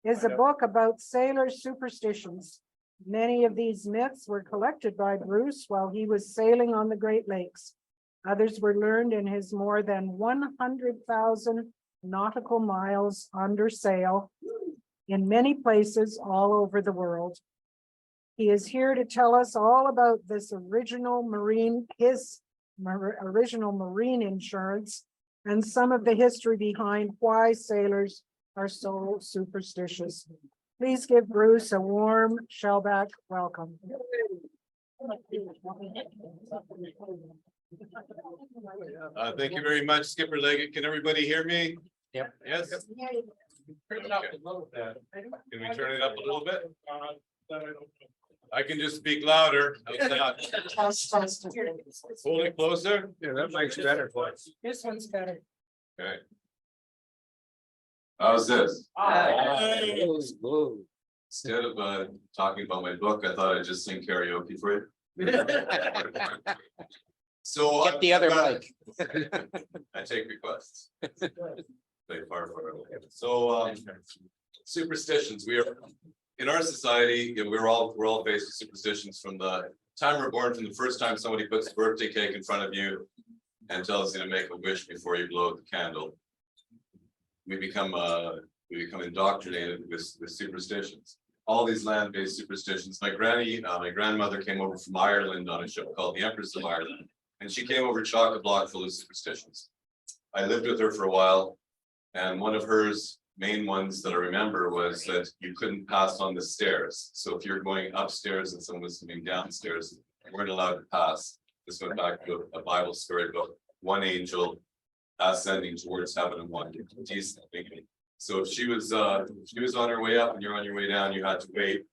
is a book about sailors' superstitions. Many of these myths were collected by Bruce while he was sailing on the Great Lakes. Others were learned in his more than 100,000 nautical miles under sail in many places all over the world. He is here to tell us all about this original marine insurance and some of the history behind why sailors are so superstitious. Please give Bruce a warm Shellback welcome. Thank you very much, Skipper Leggett. Can everybody hear me? Yep. Yes? Can we turn it up a little bit? I can just speak louder. Hold it closer. Yeah, that makes it better. This one's better. Okay. How's this? Instead of talking about my book, I thought I'd just sing karaoke for you. So Get the other mic. I take requests. Play far away. So superstitions. We are in our society. You know, we're all faced with superstitions from the time we're born. From the first time somebody puts a birthday cake in front of you and tells you to make a wish before you blow out the candle, we become indoctrinated with superstitions. All these land-based superstitions. My grandmother came over from Ireland on a ship called the Empress of Ireland, and she came over chock-a-block full of superstitions. I lived with her for a while, and one of hers main ones that I remember was that you couldn't pass on the stairs. So if you're going upstairs and someone was coming downstairs, you weren't allowed to pass. This went back to a Bible story about one angel ascending towards heaven and one descending. So if she was on her way up and you're on your way down, you had to wait.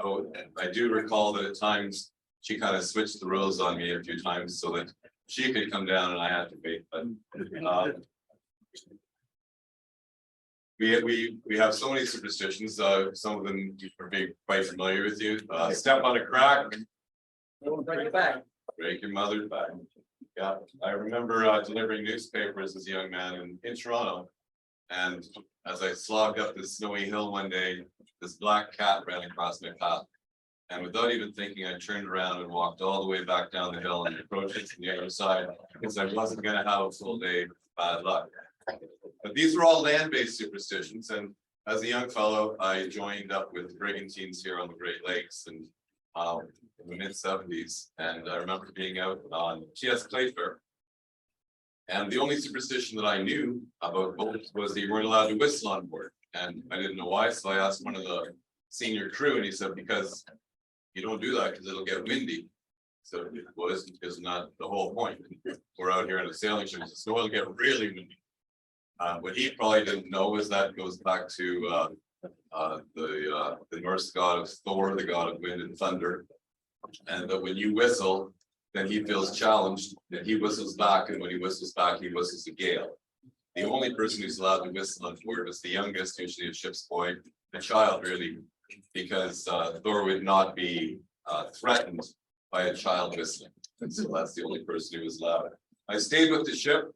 Oh, I do recall that at times she kind of switched the roles on me a few times so that she could come down and I had to wait. But we have so many superstitions. Some of them are being quite familiar with you. Step on a crack. Break your back. Break your mother's back. Yeah, I remember delivering newspapers as a young man in Toronto. And as I slogged up this snowy hill one day, this black cat ran across my path. And without even thinking, I turned around and walked all the way back down the hill and approached it from the other side because I wasn't going to have a full day of bad luck. But these were all land-based superstitions. And as a young fellow, I joined up with brigantines here on the Great Lakes and in the mid-70s. And I remember being out on TS Playfair. And the only superstition that I knew about boats was that you weren't allowed to whistle on board. And I didn't know why, so I asked one of the senior crew, and he said, because you don't do that because it'll get windy. So it is not the whole point. We're out here on a sailing ship, so it'll get really windy. What he probably didn't know was that goes back to the Norse god of Thor, the god of wind and thunder. And that when you whistle, then he feels challenged, that he whistles back, and when he whistles back, he whistles a gale. The only person who's allowed to whistle on board was the youngest, usually a ship's boy, the child really, because Thor would not be threatened by a child whistling. And so that's the only person who was allowed. I stayed with the ship,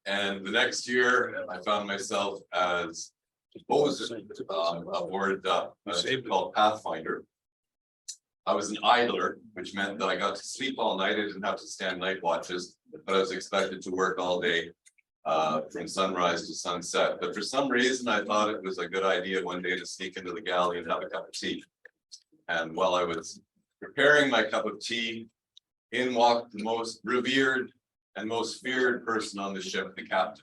and the next year I found myself as aboard a ship called Pathfinder. I was an idler, which meant that I got to sleep all night. I didn't have to stand night watches, but I was expected to work all day from sunrise to sunset. But for some reason, I thought it was a good idea one day to sneak into the galley and have a cup of tea. And while I was preparing my cup of tea, in walked the most revered and most feared person on the ship, the captain.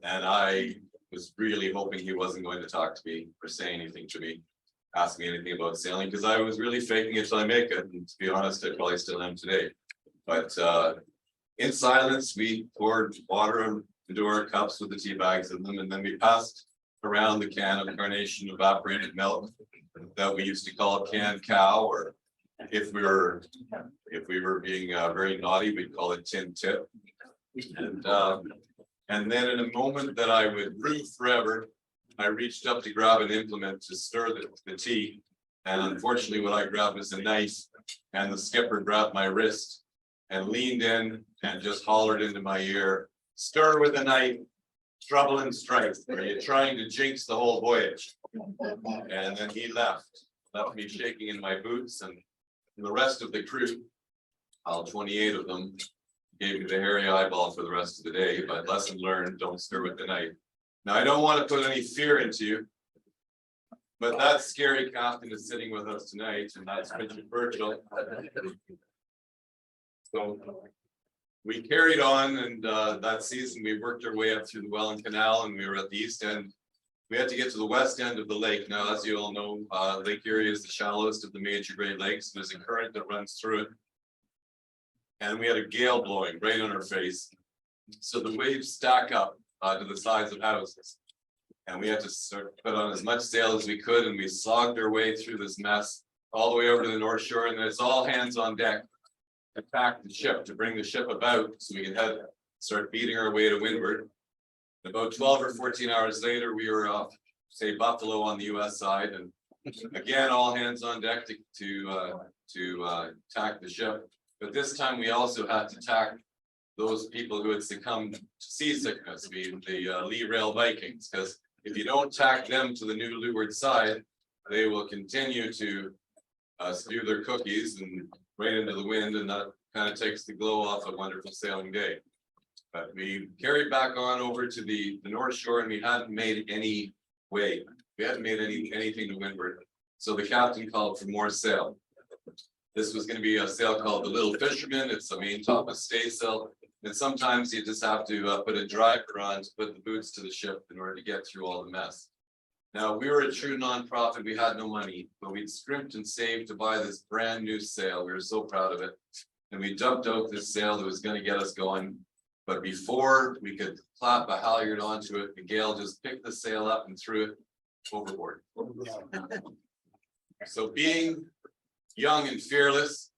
And I was really hoping he wasn't going to talk to me or say anything to me, ask me anything about sailing, because I was really faking it till I make it. And to be honest, I probably still am today. But in silence, we poured water into our cups with the tea bags in them, and then we passed around the can of carnation evaporated milk that we used to call canned cow, or if we were being very naughty, we'd call it tin tip. And then in a moment that I would rue forever, I reached up to grab an implement to stir the tea. And unfortunately, what I grabbed was a knife, and the skipper grabbed my wrist and leaned in and just hollered into my ear, "Stir with a knife, trouble and strife, where you're trying to jinx the whole voyage. And then he left me shaking in my boots, and the rest of the crew, all 28 of them, gave me the hairy eyeball for the rest of the day, but lesson learned, don't stir with the knife. Now, I don't want to put any fear into you, but that scary captain is sitting with us tonight, and that's Richard Burchell. So we carried on, and that season we worked our way up through the Welland Canal, and we were at the east end. We had to get to the west end of the lake. Now, as you all know, Lake Erie is the shallowest of the major Great Lakes. There's a current that runs through it. And we had a gale blowing right on our face. So the waves stack up to the sides of houses. And we had to sort of put on as much sail as we could, and we slogged our way through this mess all the way over to the North Shore, and it's all hands on deck to pack the ship, to bring the ship about so we can start beating our way to windward. About 12 or 14 hours later, we were off, say, Buffalo on the US side, and again, all hands on deck to tack the ship. But this time we also had to tack those people who had succumbed to seasickness, the lee rail Vikings, because if you don't tack them to the new leeward side, they will continue to spew their cookies and right into the wind, and that kind of takes the glow off a wonderful sailing day. But we carried back on over to the North Shore, and we hadn't made any way. We hadn't made anything to windward. So the captain called for more sail. This was going to be a sail called the Little Fisherman. It's a main top of staysail. And sometimes you just have to put a driver on to put the boots to the ship in order to get through all the mess. Now, we were a true nonprofit. We had no money, but we'd scrimped and saved to buy this brand new sail. We were so proud of it. And we dumped out this sail that was going to get us going. But before we could clap a halyard onto it, the gale just picked the sail up and threw it overboard. So being young and fearless,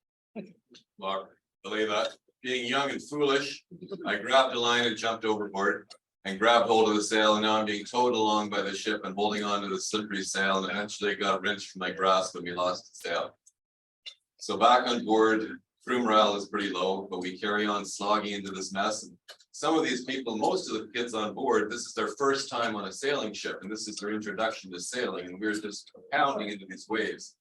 or belay that, being young and foolish, I grabbed a line and jumped overboard and grabbed hold of the sail, and now I'm being towed along by the ship and holding on to the slippery sail, and eventually it got wrenched from my grasp and we lost the sail. So back on board, crew morale is pretty low, but we carry on slogging into this mess. And some of these people, most of the kids on board, this is their first time on a sailing ship, and this is their introduction to sailing, and we're just pounding into these waves.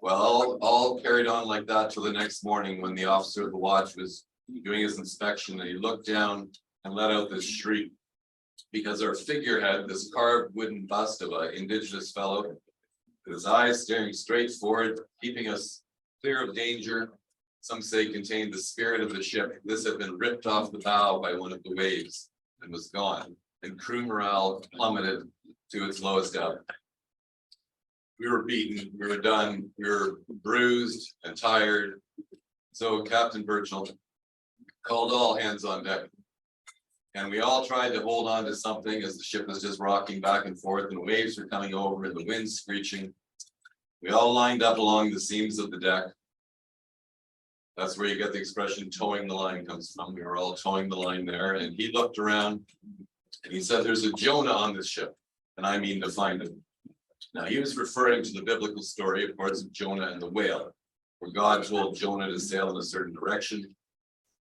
Well, all carried on like that till the next morning, when the officer of the watch was doing his inspection, and he looked down and let out this shriek, because our figurehead, this carved wooden bust of an indigenous fellow, with his eyes staring straight forward, keeping us clear of danger, some say contained the spirit of the ship. This had been ripped off the bow by one of the waves and was gone, and crew morale plummeted to its lowest ebb. We were beaten, we were done, we were bruised and tired. So Captain Burchell called all hands on deck, and we all tried to hold on to something as the ship was just rocking back and forth, and waves were coming over and the wind screeching. We all lined up along the seams of the deck. That's where you get the expression towing the line comes from. We were all towing the line there, and he looked around and he said, "There's a Jonah on this ship, and I mean to find him." Now, he was referring to the biblical story, of course, of Jonah and the whale, where God told Jonah to sail in a certain direction,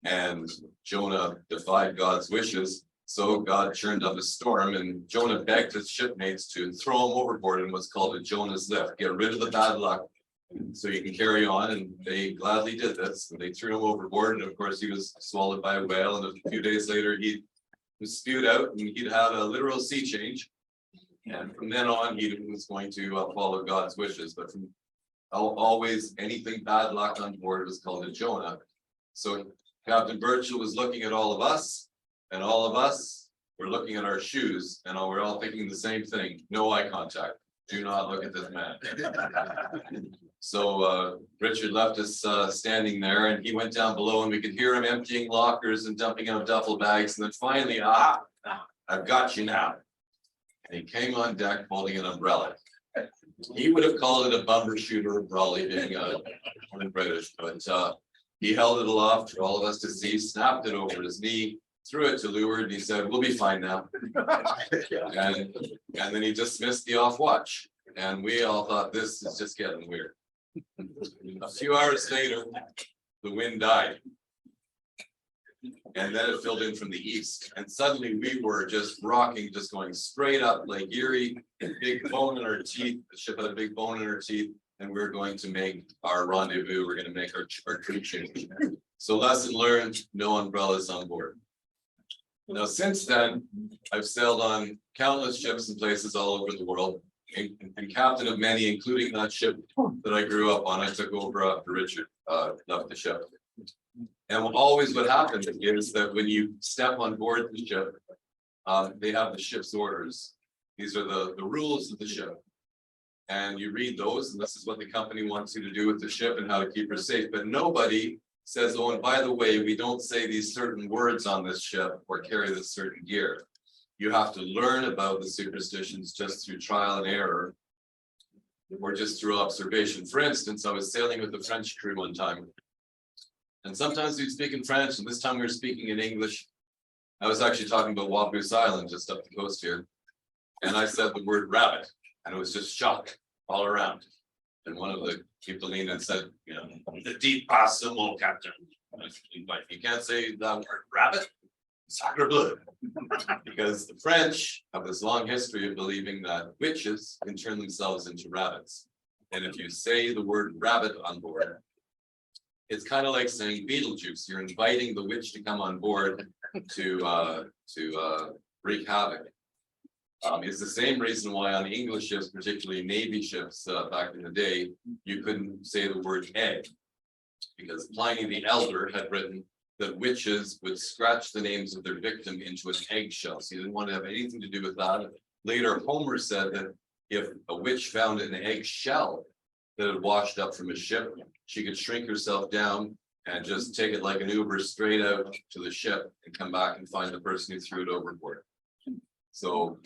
and Jonah defied God's wishes. So God churned up a storm, and Jonah begged his shipmates to throw him overboard in what's called a Jonah's lift, get rid of the bad luck so you can carry on. And they gladly did this. And they threw him overboard, and of course he was swallowed by a whale, and a few days later he was spewed out, and he'd had a literal sea change. And from then on, he was going to follow God's wishes. But from always, anything bad luck on board was called a Jonah. So Captain Burchell was looking at all of us, and all of us were looking at our shoes, and we're all thinking the same thing: no eye contact. Do not look at this man. So Richard left us standing there, and he went down below, and we could hear him emptying lockers and dumping out duffel bags. And then finally, I've got you now. And he came on deck holding an umbrella. He would have called it a bumbershoot or a brolly, being British, but he held it aloft for all of us to see, snapped it over his knee, threw it to leeward, and he said, "We'll be fine now." And then he dismissed the off watch, and we all thought, this is just getting weird. A few hours later, the wind died. And then it filled in from the east, and suddenly we were just rocking, just going straight up like Erie, big bone in our teeth. The ship had a big bone in her teeth, and we we're going to make our rendezvous. We're going to make our crew change. So lesson learned: no umbrellas on board. Now, since then, I've sailed on countless ships and places all over the world, and captain of many, including that ship that I grew up on. I took over after Richard left the ship. And always what happens is that when you step on board the ship, they have the ship's orders. These are the rules of the ship. And you read those, and this is what the company wants you to do with the ship and how to keep her safe. But nobody says, oh, and by the way, we don't say these certain words on this ship or carry this certain gear. You have to learn about the superstitions just through trial and error, or just through observation. For instance, I was sailing with the French crew one time. And sometimes we'd speak in French, and this time we were speaking in English. I was actually talking about Wapoos Island, just up the coast here. And I said the word rabbit, and it was just shock all around. And one of the people leaned and said, you know, the deep possible, Captain. But you can't say that word rabbit, sacre bleu. Because the French have this long history of believing that witches can turn themselves into rabbits. And if you say the word rabbit on board, it's kind of like saying Beetlejuice. You're inviting the witch to come on board to wreak havoc. It's the same reason why on English ships, particularly Navy ships back in the day, you couldn't say the word egg, because Pliny the Elder had written that witches would scratch the names of their victim into an eggshell. So you didn't want to have anything to do with that. Later, Homer said that if a witch found an eggshell that had washed up from a ship, she could shrink herself down and just take it like an Uber straight out to the ship and come back and find the person who threw it overboard. So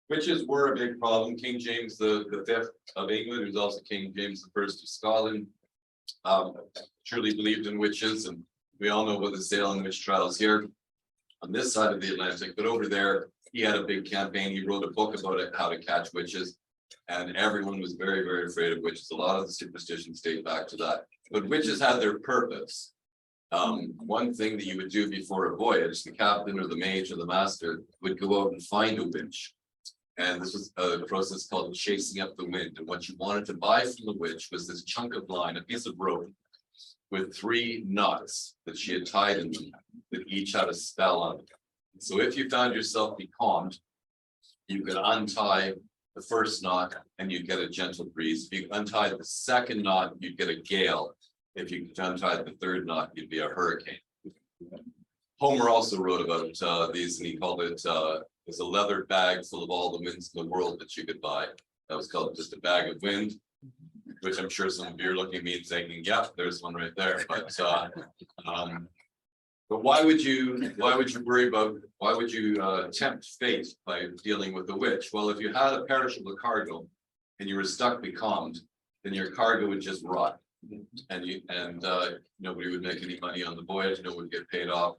witches were a big problem. King James the Fifth of England, who's also King James the First of Scotland, truly believed in witches, and we all know about the Salem witch trials here on this side of the Atlantic. But over there, he had a big campaign. He wrote a book about it, how to catch witches, and everyone was very, very afraid of witches. A lot of the superstitions date back to that. But witches had their purpose. One thing that you would do before a voyage, the captain or the mage or the master would go out and find a witch. And this was a process called chasing up the wind. And what you wanted to buy from the witch was this chunk of line, a piece of rope with 3 knots that she had tied in them, that each had a spell on it. So if you found yourself becalmed, you could untie the first knot and you'd get a gentle breeze. If you untied the second knot, you'd get a gale. If you untied the third knot, you'd be a hurricane. Homer also wrote about these, and he called it as a leather bag full of all the winds in the world that you could buy. That was called just a bag of wind, which I'm sure some of you are looking at me and thinking, yeah, there's one right there. But why would you worry about, why would you tempt fate by dealing with a witch? Well, if you had a perishable cargo and you were stuck becalmed, then your cargo would just rot. And nobody would make any money on the voyage, no one would get paid off.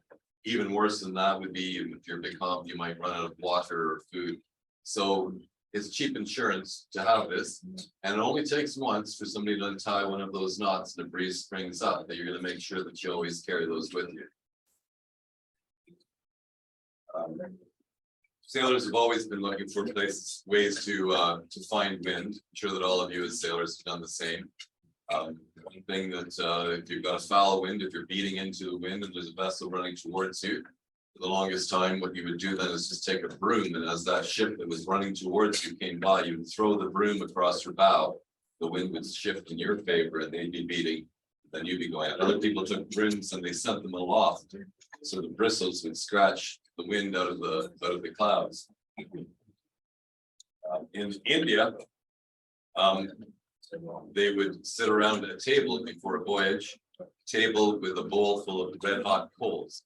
Even worse than that would be if you're becalmed, you might run out of water or food. So it's cheap insurance to have this, and it only takes once for somebody to untie one of those knots and a breeze springs up, that you're going to make sure that you always carry those with you. Sailors have always been looking for ways to find wind. I'm sure that all of you as sailors have done the same. One thing that if you've got a foul wind, if you're beating into the wind and there's a vessel running towards you, for the longest time, what you would do then is just take a broom, and as that ship that was running towards you came by, you would throw the broom across your bow. The wind would shift in your favor and they'd be beating, then you'd be going out. Other people took brooms and they sent them aloft, so the bristles would scratch the wind out of the clouds. In India, they would sit around a table before a voyage, table with a bowl full of red hot coals.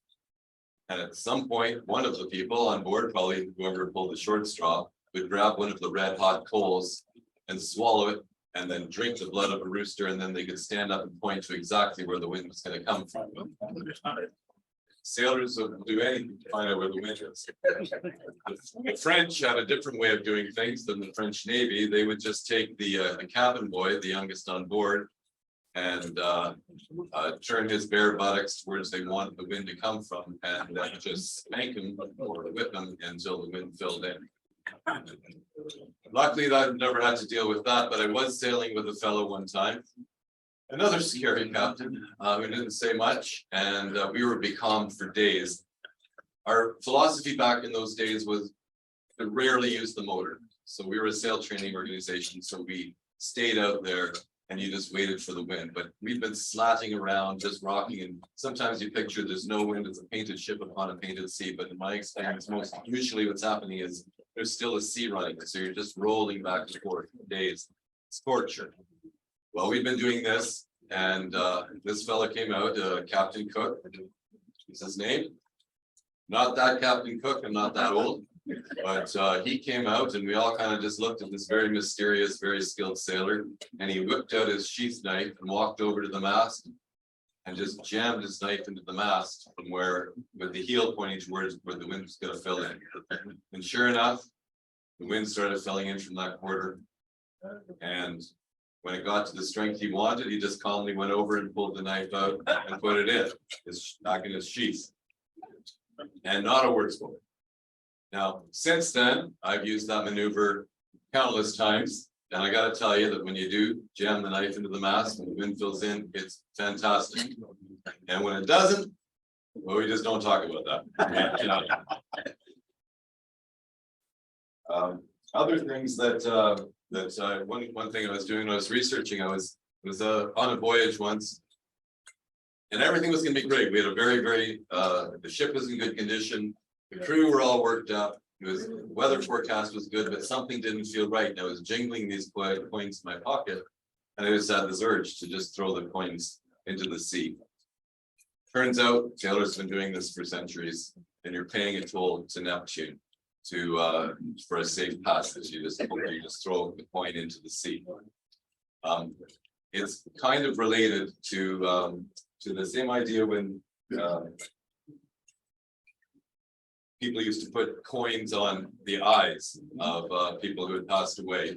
And at some point, one of the people on board, probably whoever pulled the short straw, would grab one of the red hot coals and swallow it, and then drink the blood of a rooster, and then they could stand up and point to exactly where the wind was going to come from. Sailors will do anything to find out where the wind is. The French had a different way of doing things than the French Navy. They would just take the cabin boy, the youngest on board, and turn his bare buttocks towards they want the wind to come from, and just spank him or whip him until the wind filled in. Luckily, I've never had to deal with that, but I was sailing with a fellow one time, another scary captain who didn't say much, and we were becalmed for days. Our philosophy back in those days was to rarely use the motor. So we were a sail training organization, so we stayed out there and you just waited for the wind. But we've been slatting around, just rocking, and sometimes you picture there's no wind, it's a painted ship upon a painted sea. But in my experience, most usually what's happening is there's still a sea running, so you're just rolling back and forth for days. It's torture. Well, we've been doing this, and this fella came out, Captain Cook, is his name. Not that Captain Cook, I'm not that old, but he came out and we all kind of just looked at this very mysterious, very skilled sailor, and he whipped out his sheath knife and walked over to the mast and just jammed his knife into the mast from where, with the heel pointing towards where the wind was going to fill in. And sure enough, the wind started filling in from that quarter. And when it got to the strength he wanted, he just calmly went over and pulled the knife out and put it in, back in his sheath. And not a word spoken. Now, since then, I've used that maneuver countless times. And I got to tell you that when you do jam the knife into the mast and the wind fills in, it's fantastic. And when it doesn't, well, we just don't talk about that. Other things that one thing I was doing when I was researching, I was on a voyage once, and everything was going to be great. We had a very the ship was in good condition, the crew were all worked up. It was weather forecast was good, but something didn't feel right. And I was jingling these coins in my pocket, and I just had this urge to just throw the coins into the sea. Turns out sailors have been doing this for centuries, and you're paying a toll to Neptune to for a safe passage. You just throw the coin into the sea. It's kind of related to the same idea when people used to put coins on the eyes of people who had passed away.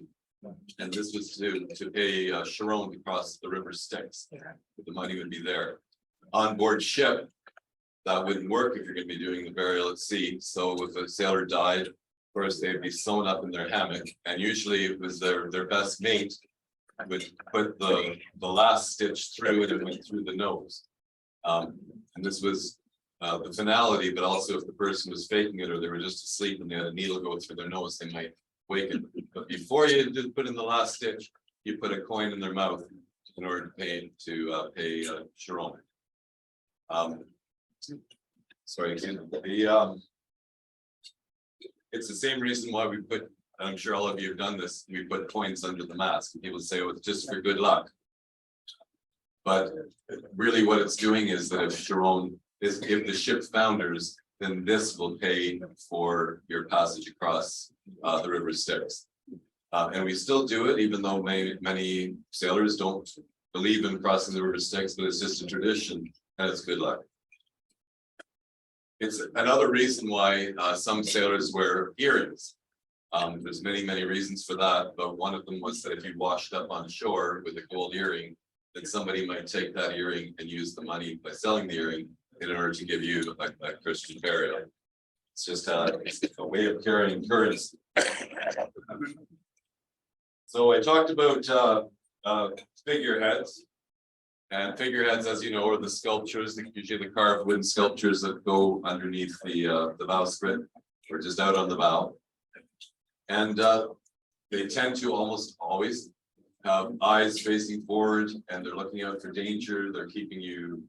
And this was to pay Sharon to cross the river Styx. The money would be there. On board ship, that wouldn't work if you're going to be doing the burial at sea. So if a sailor died, of course, they'd be sewn up in their hammock. And usually it was their best mate would put the last stitch through it and went through the nose. And this was the finality, but also if the person was faking it or they were just asleep and they had a needle go through their nose, they might waken. But before you did put in the last stitch, you put a coin in their mouth in order to pay Sharon. Sorry, it's the same reason why we put, I'm sure all of you have done this, we put coins under the mast. People say, oh, it's just for good luck. But really what it's doing is that if the ship founders, then this will pay for your passage across the river Styx. And we still do it, even though many sailors don't believe in crossing the river Styx, but it's just a tradition and it's good luck. It's another reason why some sailors wear earrings. There's many reasons for that, but one of them was that if you washed up on shore with a gold earring, then somebody might take that earring and use the money by selling the earring in order to give you a Christian burial. It's just a way of carrying currency. So I talked about figureheads. And figureheads, as you know, are the sculptures, usually the carved wooden sculptures that go underneath the bowsprit or just out on the bow. And they tend to almost always have eyes facing forward, and they're looking out for danger. They're keeping you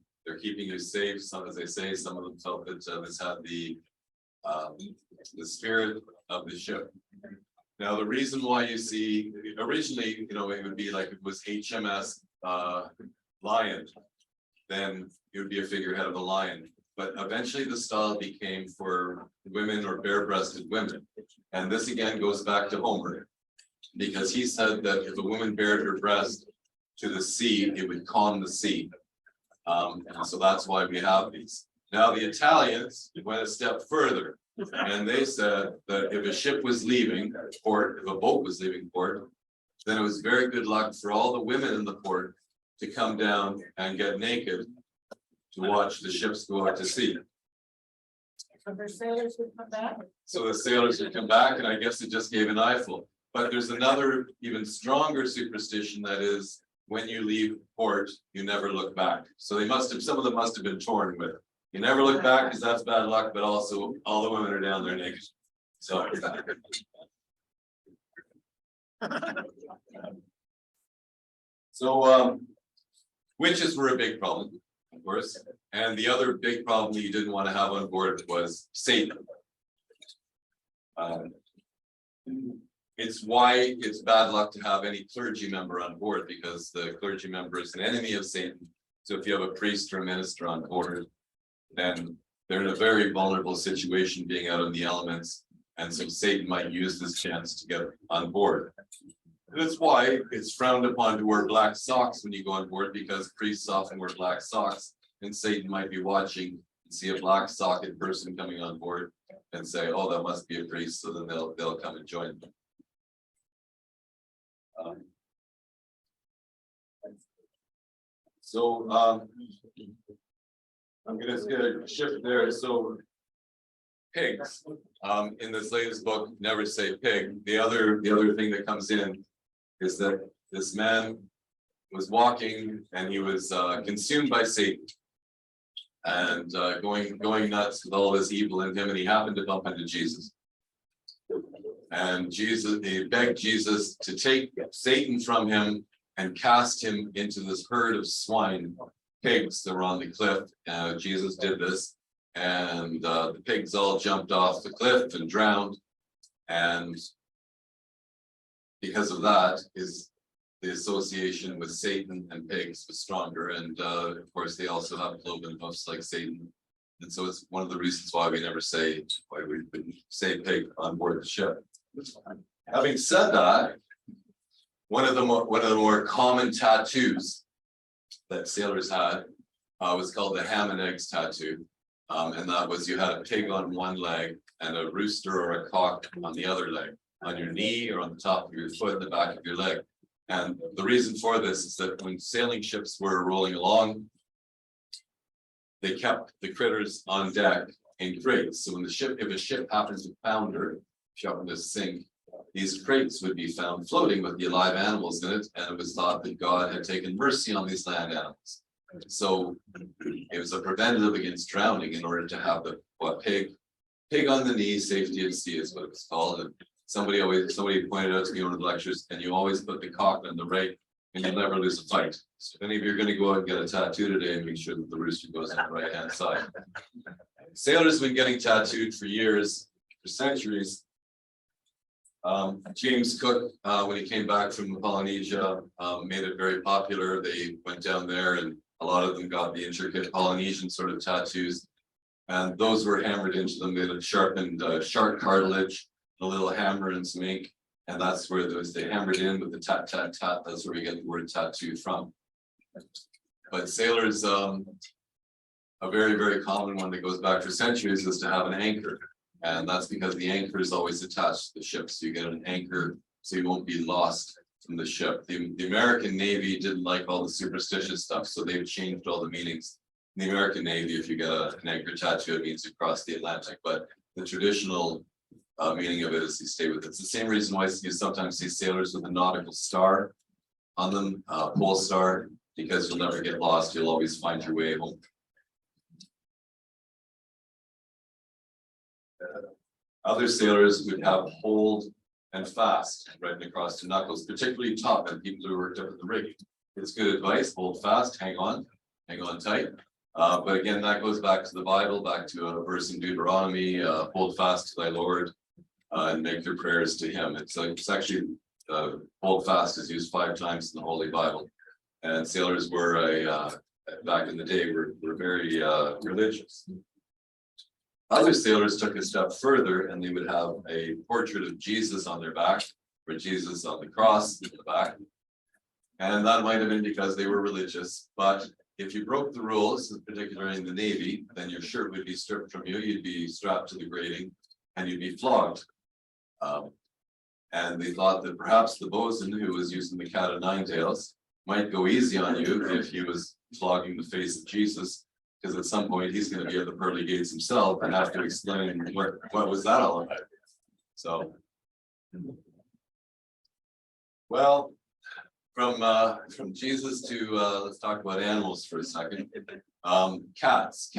safe. Some, as I say, some of them felt that this had the spirit of the ship. Now, the reason why you see originally, it would be like it was HMS Lion, then it would be a figurehead of a lion. But eventually the style became for women or bare-breasted women. And this again goes back to Homer, because he said that if a woman bared her breast to the sea, it would calm the sea. And so that's why we have these. Now the Italians went a step further, and they said that if a ship was leaving port, if a boat was leaving port, then it was very good luck for all the women in the port to come down and get naked to watch the ships go out to sea. So the sailors would come back. So the sailors would come back, and I guess it just gave an eyeful. But there's another even stronger superstition that is, when you leave port, you never look back. So they must have, some of them must have been torn with it. You never look back because that's bad luck, but also all the women are down there naked. So. So, witches were a big problem, of course, and the other big problem that you didn't want to have on board was Satan. It's why it's bad luck to have any clergy member on board, because the clergy member is an enemy of Satan. So if you have a priest or a minister on board, then they're in a very vulnerable situation being out in the elements. And so Satan might use this chance to get on board. And that's why it's frowned upon to wear black socks when you go on board, because priests often wear black socks, and Satan might be watching and see a black socked person coming on board and say, oh, that must be a priest. So then they'll come and join them. I'm gonna shift there. So pigs, in this latest book, never say pig. The other thing that comes in is that this man was walking and he was consumed by Satan and going nuts with all this evil in him, and he happened to bump into Jesus. And he begged Jesus to take Satan from him and cast him into this herd of swine, pigs that were on the cliff. Jesus did this, and the pigs all jumped off the cliff and drowned. And because of that, the association with Satan and pigs was stronger. And of course, they also have cloven hoofs like Satan. And so it's one of the reasons why we wouldn't say pig on board the ship. Having said that, one of the more common tattoos that sailors had was called the ham and eggs tattoo. And that was, you had a pig on one leg and a rooster or a cock on the other leg, on your knee or on the top of your foot, the back of your leg. And the reason for this is that when sailing ships were rolling along, they kept the critters on deck in crates. So when if a ship happened to founder, happened to sink, these crates would be found floating with the alive animals in it, and it was thought that God had taken mercy on these land animals. So it was a preventative against drowning, in order to have the pig on the knee, safety at sea is what it was called. And somebody pointed out to me in one of the lectures, and you always put the cock on the right, and you'll never lose a fight. So if any of you are going to go out and get a tattoo today, make sure that the rooster goes on the right hand side. Sailors have been getting tattooed for years, for centuries. James Cook, when he came back from Polynesia, made it very popular. They went down there, and a lot of them got the intricate Polynesian sort of tattoos, and those were hammered into them. They had sharpened shark cartilage, a little hammer and some ink, and that's where they hammered in with the tat tat tat. That's where we get the word tattoo from. But sailors, a very, very common one that goes back for centuries is to have an anchor. And that's because the anchor is always attached to the ship. So you get an anchor so you won't be lost from the ship. The American Navy didn't like all the superstitious stuff, so they've changed all the meanings. In the American Navy, if you get an anchor tattoo, it means you cross the Atlantic. But the traditional meaning of it is you stay with it. It's the same reason why you sometimes see sailors with a nautical star on them, pole star, because you'll never get lost. You'll always find your way home. Other sailors would have hold and fast right across the knuckles, particularly topmen, people who worked up at the rig. It's good advice, hold fast, hang on tight. But again, that goes back to the Bible, back to a verse in Deuteronomy, hold fast to thy Lord and make your prayers to him. It's actually, hold fast is used 5 times in the Holy Bible. And sailors were, back in the day, were very religious. Other sailors took a step further, and they would have a portrait of Jesus on their back, or Jesus on the cross in the back. And that might have been because they were religious. But if you broke the rules, particularly in the Navy, then your shirt would be stripped from you, you'd be strapped to the grating, and you'd be flogged. And they thought that perhaps the bosun, who was using the cat of nine tails, might go easy on you if he was flogging the face of Jesus. Because at some point he's going to be at the pearly gates himself and have to explain what was that all about. So, well, from Jesus to let's talk about animals for a second. Cats.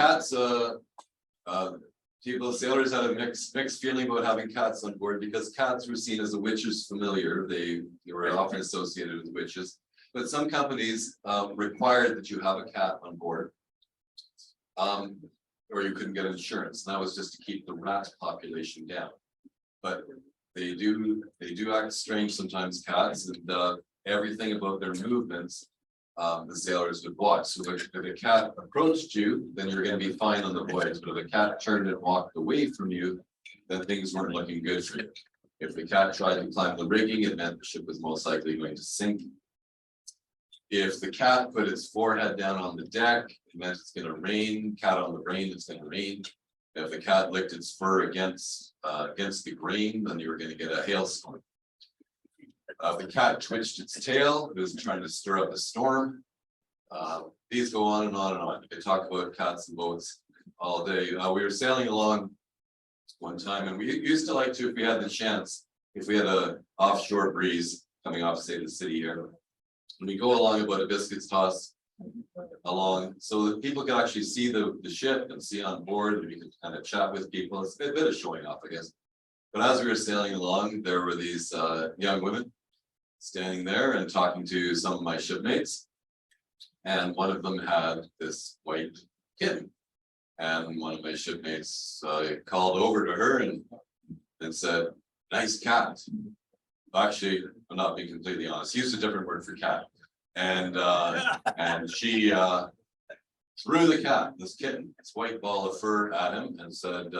People, sailors had a mixed feeling about having cats on board because cats were seen as a witch's familiar. They were often associated with witches, but some companies required that you have a cat on board, or you couldn't get insurance. And that was just to keep the rat population down. But they do act strange sometimes, cats, and everything about their movements. The sailors would watch. So if a cat approached you, then you're going to be fine on the voyage. But if a cat turned and walked away from you, then things weren't looking good for you. If the cat tried to climb the rigging, it meant the ship was most likely going to sink. If the cat put its forehead down on the deck, it meant it's going to rain. Cat on the brain, it's going to rain. If the cat licked its fur against the grain, then you were going to get a hailstorm. The cat twitched its tail. It was trying to stir up a storm. These go on and on and on. They talk about cats and boats all day. We were sailing along one time, and we used to like to, if we had the chance, if we had a offshore breeze coming off, say, the city here, and we go along about a biscuit's toss along, so that people can actually see the ship and see on board, and we can kind of chat with people. It's a bit of showing off, I guess. But as we were sailing along, there were these young women standing there and talking to some of my shipmates. And one of them had this white kitten. And one of my shipmates called over to her and said, "Nice cat." Actually, I'm not being completely honest. He used a different word for cat. And she threw the cat, this kitten, this white ball of fur at him and said,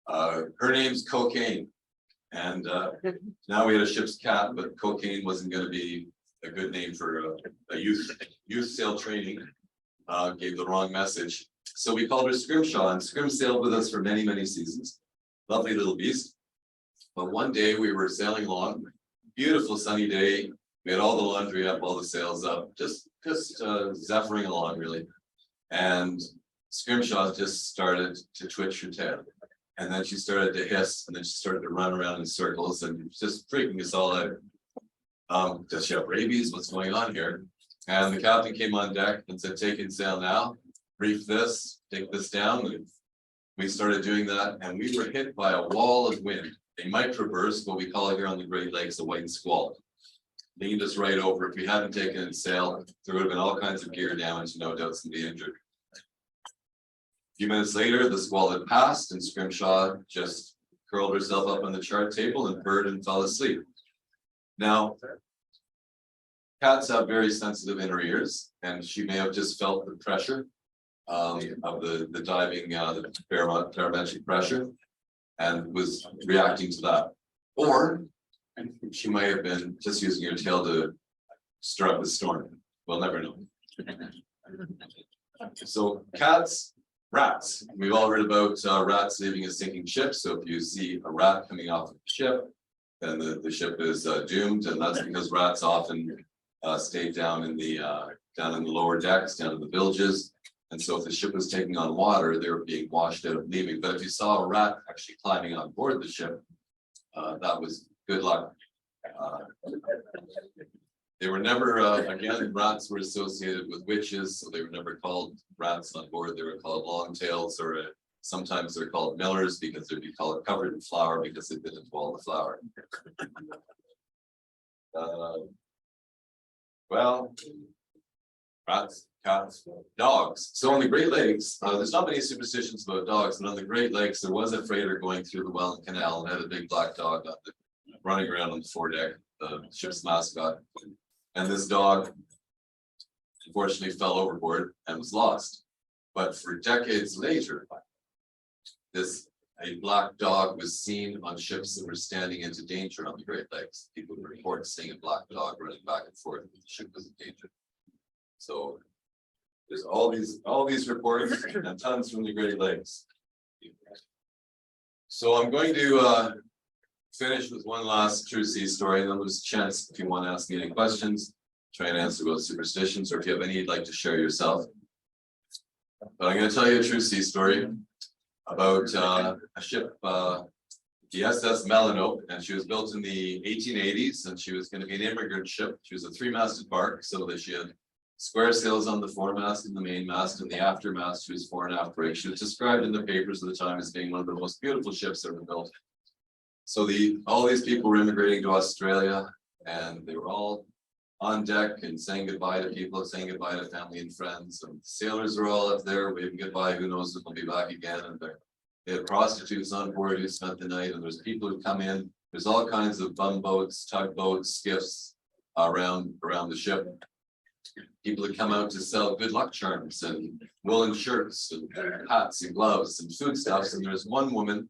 her name's Cocaine. And now we had a ship's cat, but Cocaine wasn't going to be a good name for a youth sail training. Gave the wrong message. So we called her Scrimshaw, and Scrim sailed with us for many, many seasons. Lovely little beast. But one day we were sailing along, beautiful sunny day. We had all the laundry up, all the sails up, just zephyring along really. And Scrimshaw just started to twitch her tail. And then she started to hiss, and then she started to run around in circles, and just freaking us all out. Does she have rabies? What's going on here? And the captain came on deck and said, "Take in sail now, reef this, take this down." And we started doing that, and we were hit by a wall of wind, a microburst, what we call it here on the Great Lakes, a white squall. Leaned us right over. If we hadn't taken in sail, there would have been all kinds of gear damage, no doubt somebody injured. A few minutes later, the squall had passed, and Scrimshaw just curled herself up on the chart table and purred and fell asleep. Now, cats have very sensitive inner ears, and she may have just felt the pressure of the diving, the barometric pressure, and was reacting to that. Or she might have been just using her tail to stir up the storm. We'll never know. So cats, rats. We've all heard about rats leaving a sinking ship. So if you see a rat coming off of the ship, then the ship is doomed, and that's because rats often stay down in the lower decks, down in the bilges. And so if the ship was taking on water, they were being washed out of leaving. But if you saw a rat actually climbing on board the ship, that was good luck. They were never, again, rats were associated with witches, so they were never called rats on board. They were called longtails, or sometimes they're called millers because they'd be called covered in flour because they didn't swallow the flour. Well, rats, cats, dogs. So on the Great Lakes, there's not many superstitions about dogs, but on the Great Lakes, there was a freighter going through the Welland Canal and had a big black dog running around on the foredeck, the ship's mascot. And this dog, unfortunately, fell overboard and was lost. But for decades later, a black dog was seen on ships that were standing into danger on the Great Lakes. People would report seeing a black dog running back and forth when the ship was in danger. So there's all these reports and tons from the Great Lakes. So I'm going to finish with one last true sea story, and then there's a chance if you want to ask me any questions. try and answer about superstitions, or if you have any you'd like to share yourself. But I'm going to tell you a true sea story about a ship, the SS Melanope, and she was built in the 1880s, and she was going to be an immigrant ship. She was a three-masted bark, so that she had square sails on the foremast and the mainmast, and the aftermast she was fore and aft rigged. She was described in the papers of the time as being one of the most beautiful ships ever built. So all these people were immigrating to Australia, and they were all on deck and saying goodbye to people, saying goodbye to family and friends. And the sailors were all up there waving goodbye. Who knows if they'll be back again? And they had prostitutes on board who spent the night, and there's people who come in. There's all kinds of bumboats, tugboats, skiffs around the ship. People that come out to sell good luck charms and woolen shirts and hats and gloves and foodstuffs. And there's one woman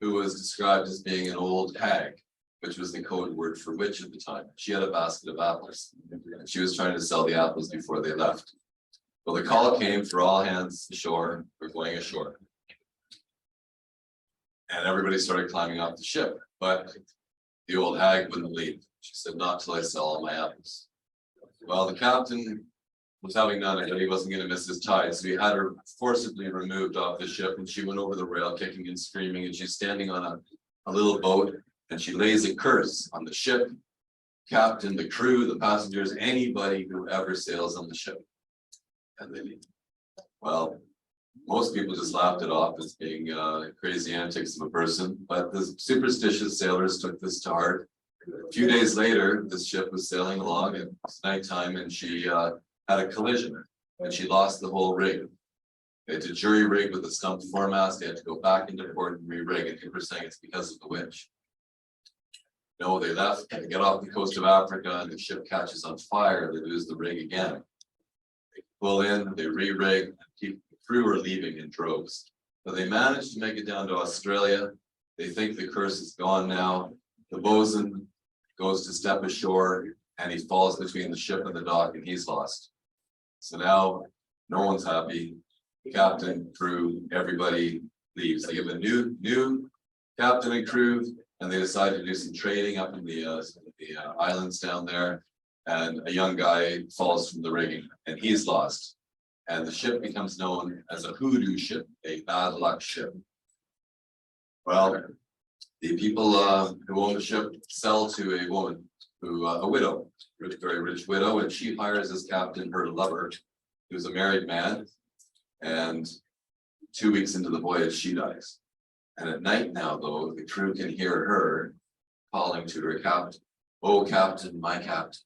who was described as being an old hag, which was the code word for witch at the time. She had a basket of apples, and she was trying to sell the apples before they left. Well, the call came for all hands ashore. We're going ashore. And everybody started climbing off the ship, but the old hag wouldn't leave. She said, "Not till I sell all my apples." Well, the captain was having none of it. He wasn't going to miss his tide, so he had her forcibly removed off the ship, and she went over the rail kicking and screaming, and she's standing on a little boat, and she lays a curse on the ship, captain, the crew, the passengers, anybody who ever sails on the ship. And they, well, most people just laughed it off as being crazy antics of a person, but the superstitious sailors took this to heart. A few days later, this ship was sailing along, and it's nighttime, and she had a collision, and she lost the whole rig. They had to jury rig with a stumped foremast. They had to go back into port and re-rig, and people were saying it's because of the witch. No, they left, they get off the coast of Africa, and the ship catches on fire. They lose the rig again. They pull in, they re-rig, and the crew are leaving in droves. But they managed to make it down to Australia. They think the curse is gone now. The bosun goes to step ashore, and he falls between the ship and the dock, and he's lost. So now no one's happy. The captain, crew, everybody leaves. They give a new captain and crew, and they decide to do some trading up in the islands down there. And a young guy falls from the rigging, and he's lost. And the ship becomes known as a hoodoo ship, a bad luck ship. Well, the people who own the ship sell to a woman, a widow, very rich widow, and she hires as captain her lover, who's a married man. And 2 weeks into the voyage, she dies. And at night now, though, the crew can hear her calling to her captain, "Oh, captain, my captain."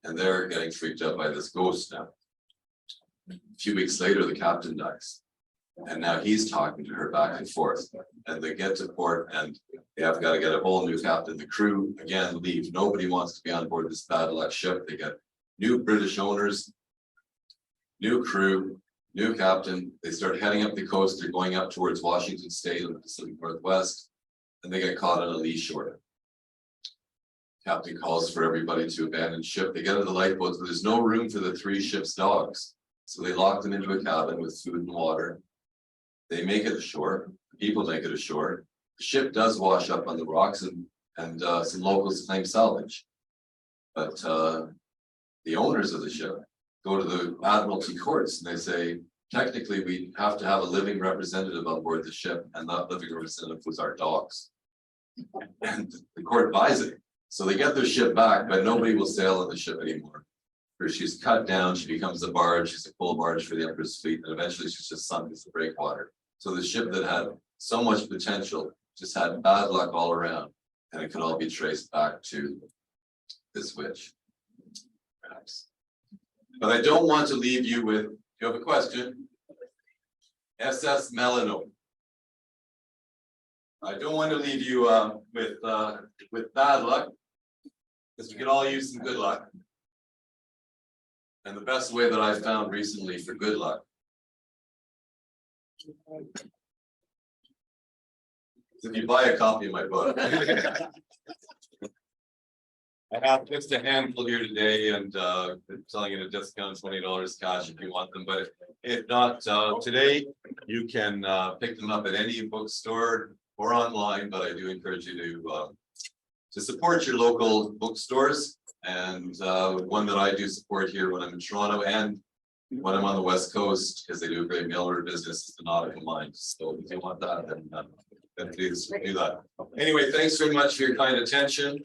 And they're getting freaked out by this ghost now. A few weeks later, the captain dies. And now he's talking to her back and forth. And they get to port, and they have got to get a whole new captain. The crew, again, leave. Nobody wants to be on board this bad luck ship. They get new British owners, new crew, new captain. They start heading up the coast. They're going up towards Washington State in the Pacific Northwest, and they get caught on a lee shore. Captain calls for everybody to abandon ship. They get in the lifeboats, but there's no room for the 3 ship's dogs. So they lock them into a cabin with food and water. They make it ashore. People make it ashore. The ship does wash up on the rocks, and some locals claim salvage. But the owners of the ship go to the Admiralty courts, and they say, technically, we have to have a living representative on board the ship, and that living representative was our dogs. And the court buys it. So they get their ship back, but nobody will sail on the ship anymore. She's cut down, she becomes a barge, she's a coal barge for the Emperor's fleet, and eventually she's just sunk as a breakwater. So the ship that had so much potential just had bad luck all around, and it can all be traced back to this witch, perhaps. But I don't want to leave you with, you have a question? SS Melanope. I don't want to leave you with bad luck, because we could all use some good luck. And the best way that I've found recently for good luck is if you buy a copy of my book. I have just a handful here today, and I'm selling it at a discount, $20 cash if you want them. But if not today, you can pick them up at any bookstore or online. But I do encourage you to to support your local bookstores. And one that I do support here when I'm in Toronto and when I'm on the West Coast, because they do a great mail order business, is the Nautical Mind. So if you want that, then please do that. Anyway, thanks very much for your kind attention.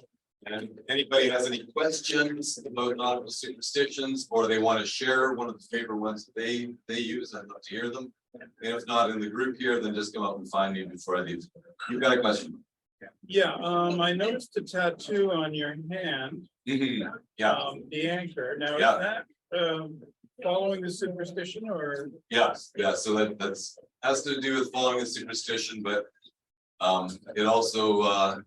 And anybody has any questions about nautical superstitions, or they want to share one of the favorite ones that they use, I'd love to hear them. And if not in the group here, then just come up and find me before I leave. You've got a question? Yeah, I noticed a tattoo on your hand, Yeah, the anchor. Now, Yeah. is that following the superstition or? yeah, so that's has to do with following the superstition, but it also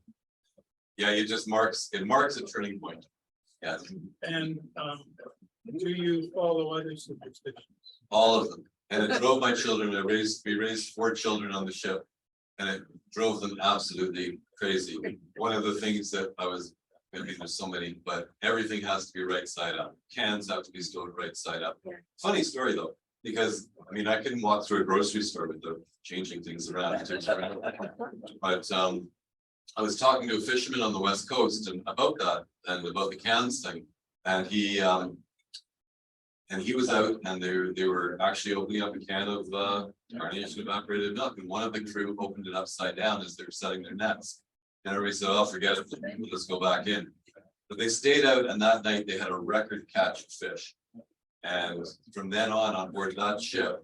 yeah, it marks a turning point. Yeah, And do you follow other superstitions? all of them. And it drove my children. We raised 4 children on the ship, and it drove them absolutely crazy. One of the things that there's so many, but everything has to be right side up. Cans have to be stored right side up. Funny story though, because I mean, I couldn't walk through a grocery store without changing things around. But I was talking to a fisherman on the West Coast and about that and about the cans thing, and he was out and they were actually opening up a can of carnation evaporated milk, and one of the crew opened it upside down as they were setting their nets. And everybody said, "Oh, forget it, let's go back in." But they stayed out, and that night they had a record catch of fish. And from then on board that ship,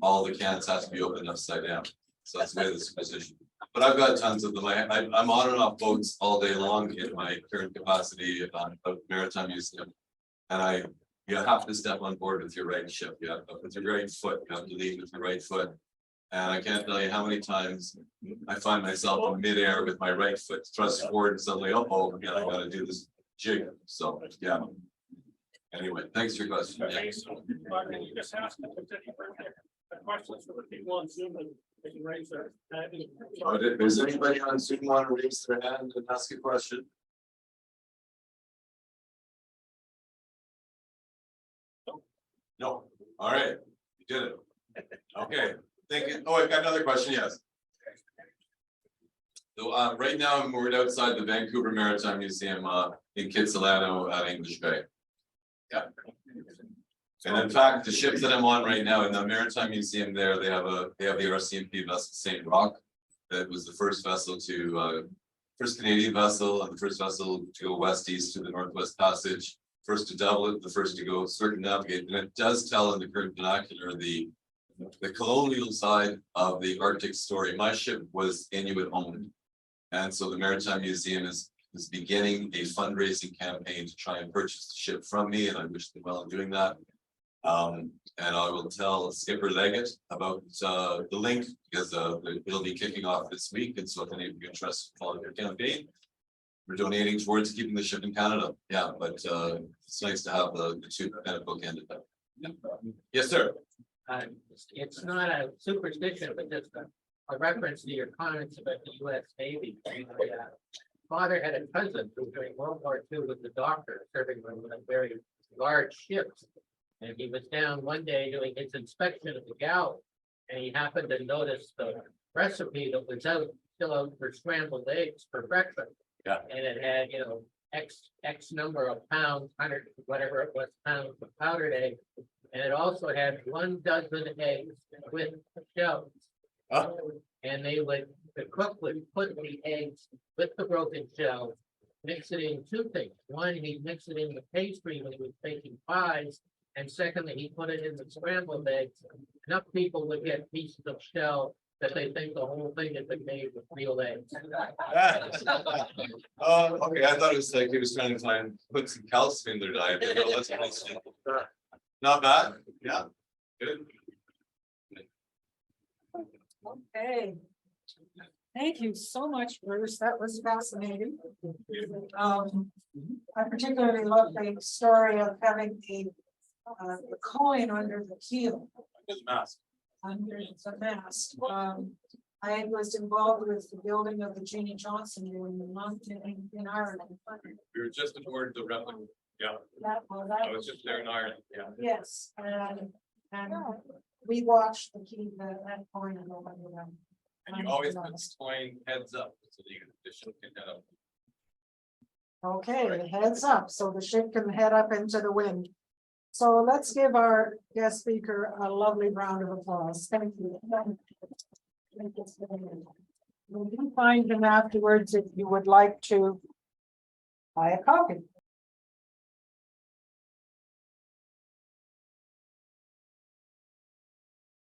all the cans had to be opened upside down. So that's the way the superstition. But I've got tons of them. I'm on and off boats all day long in my current capacity of Maritime Museum. And you have to step on board with your right ship. You have with your right foot. You have to lead with your right foot. And I can't tell you how many times I find myself in midair with my right foot thrust forward and suddenly, oh, yeah, I gotta do this jig. So, yeah. Anyway, thanks for your question. Yeah. Can you just ask questions for the people on Zoom that they can raise their hand? Does anybody on Zoom want to raise their hand and ask a question? No. All right. You did it. Okay. Thank you. Oh, I've got another question. Yes. So right now I'm moored outside the Vancouver Maritime Museum in Kitsilano at English Bay. Yeah. And in fact, the ship that I'm on right now in the Maritime Museum there, they have the RCMP vessel St. Rock. That was the first vessel first Canadian vessel and the first vessel to go west east to the Northwest Passage. First to Dublin, the first to go circumnavigate. And it does tell in the current vernacular the colonial side of the Arctic story. My ship was Inuit owned. And so the Maritime Museum is beginning a fundraising campaign to try and purchase the ship from me, and I wish them well in doing that. And I will tell Skipper Leggett about the link, because it'll be kicking off this week. And so if any of you are interested in following their campaign, we're donating towards keeping the ship in Canada. Yeah, but it's nice to have the two kind of bookended. Yeah. Yes, sir. It's not a superstition, but just a reference to your comments about the US Navy. My father had a cousin who during World War II was a doctor serving on one of very large ships. And he was down one day doing his inspection of the galley, and he happened to notice the recipe that was still out for scrambled eggs for breakfast. Yeah. And it had, X number of pounds, 100, whatever it was, pounds of powdered egg. And it also had 1 dozen eggs with shells. Oh. And the cook would put the eggs with the broken shells, mix it in 2 things. One, he'd mix it in the pastry when he was baking pies. And secondly, he put it in the scrambled eggs. Enough people would get pieces of shell that they think the whole thing has been made with real eggs. Oh, okay. I thought it was like he was trying to put some calcium in their diet. But no, that's nice. Not bad. Yeah. Good. Okay. Thank you so much, Bruce. That was fascinating. I particularly love the story of having the coin under the keel. Under the mast. I was involved with the building of the Jeannie Johnson in the mountain in Ireland. We were just aboard the replica. Yeah. That I was just there in Ireland. Yeah. Yes, and we watched that coin and over them. And you always put coin heads up so the ship can head up. Okay, heads up, so the ship can head up into the wind. So let's give our guest speaker a lovely round of applause. Thank you. You can find him afterwards if you would like to buy a coffee.